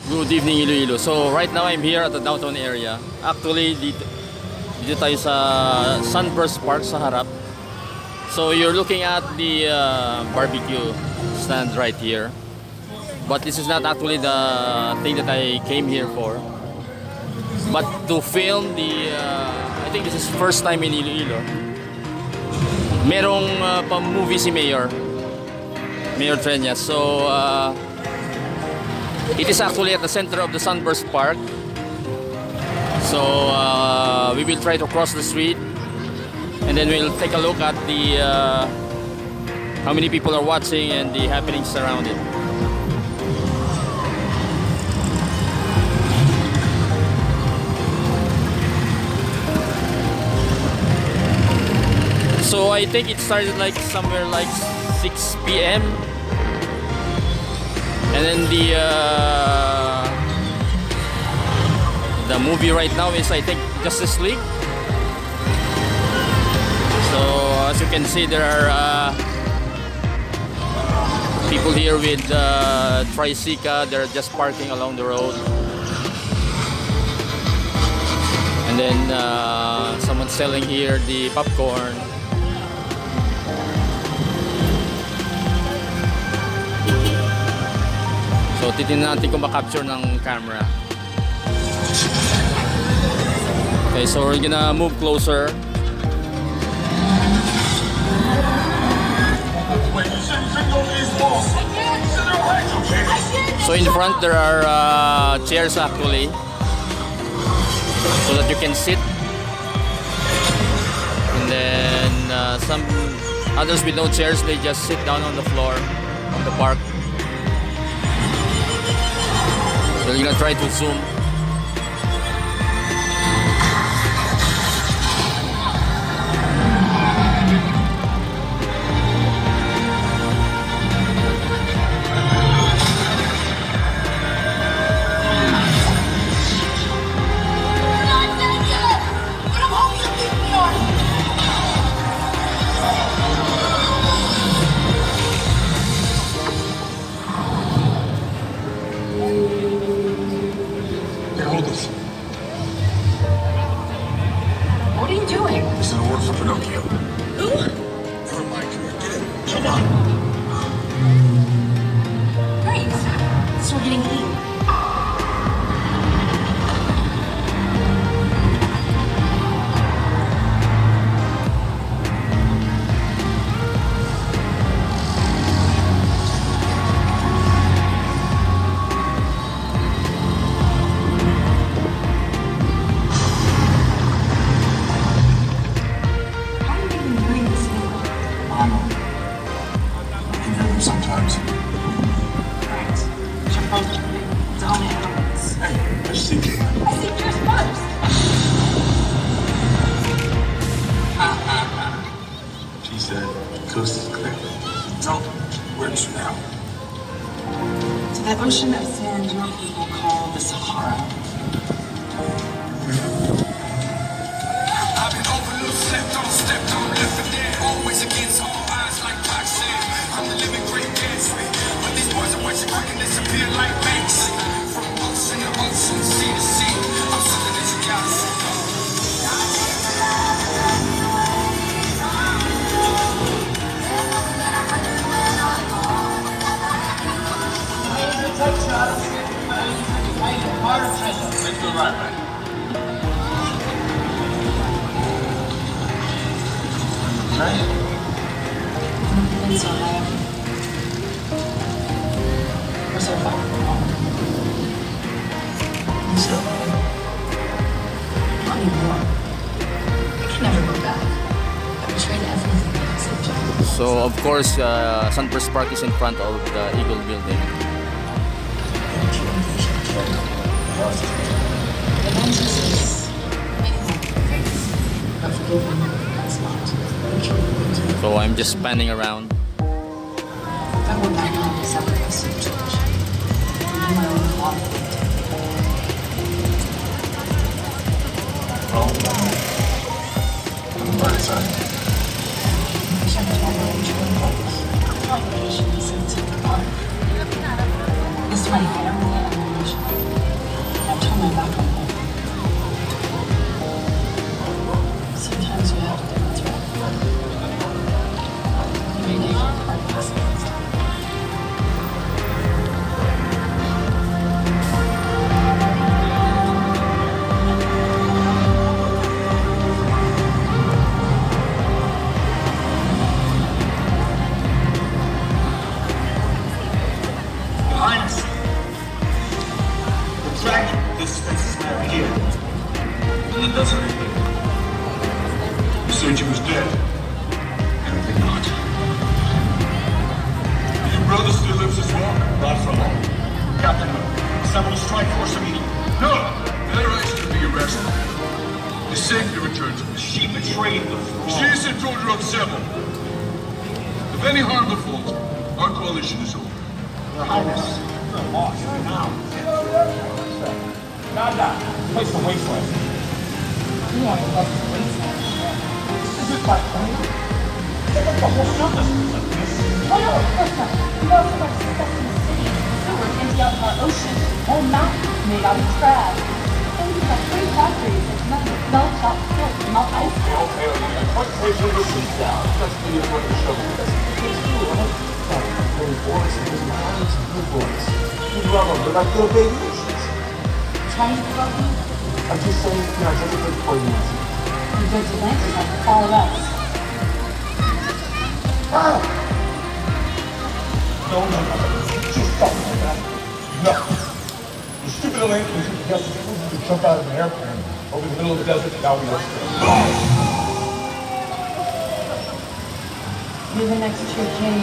Good evening, Iloilo. So right now I'm here at the downtown area. Actually, dito tayo sa Sunburst Park sa harap. So you're looking at the barbecue stand right here. But this is not actually the thing that I came here for. But to film the, I think this is first time in Iloilo. Merong pang-movie si Mayor Treñas. So it is actually at the center of the Sunburst Park. So we will try to cross the street and then we'll take a look at the how many people are watching and the happenings around it. So I think it started like somewhere like 6 p.m. And then the movie right now is, I think, Justice League. So as you can see, there are people here with tricycle. They're just parking along the road. And then someone's selling here the popcorn. So titingnan natin kung ma-capture ng camera. Okay, so we're gonna move closer. So in front there are chairs actually, so that you can sit. And then some others with no chairs, they just sit down on the floor of the park. So we're gonna try to zoom. What are you doing? This is an order for Pinocchio. Who? Never mind, come here, get in. Come on. Great. So we're getting eaten. Sometimes. Right. Jump on it. Don't happens. Hey, I see you. I see yours first. She said, coast is clear. So, where to now? To that ocean of sand your people call the Sahara. I've been overlooked, slept on, stepped on, left for dead. Always against all odds, like Pac said. I'm the living great dance way. But these boys are watching quick and disappear like banks. From ocean to ocean, sea to sea. I'm something that you gotta see. Let's go right, right. Right? It's alright. We're so far from home. So, Not anymore. I can never go back. I betrayed everything I said to you. So of course, Sunburst Park is in front of the Eagle Building. The vengeance is minimal. But forgiving is not. So I'm just panning around. If I went back home to sacrifice to the church, I'm my own father. well, on the bright side, Check the obligation is in the park. It's 20. I don't really have an obligation. fact, this fence is now here. In the desert. You said she was dead. Apparently not. Your brother still lives as well? Not for long. Captain, assemble a strike force immediately. No! Better ask to be arrested. It's safe to return to me. She betrayed the throne. She isn't told her of Seville. If any harm befalls, our coalition is over. Your Highness, you're lost now. Nada, place the wasteland. You want to love the wasteland? This is quite funny. Look at the whole surface like this. Oh no, of course not. We also have success in the city. Sewers empty out in our ocean. Whole mountains made out of trash. And we have 3 factories that nothing melt out silt, melt ice. Okay. What place will this be down? That's the what the show. That's the case too, right? Little boys and little mountains and blue boys. You love them. They're like little baby oceans. Trying to love you. I'm just saying, you know, just a good for you. The vigilantes have to follow us. Ah! No. Just stop like that. No. The stupid Atlanteans who guessed that we could jump out of an airplane over the middle of the desert and now we are You're the next true king.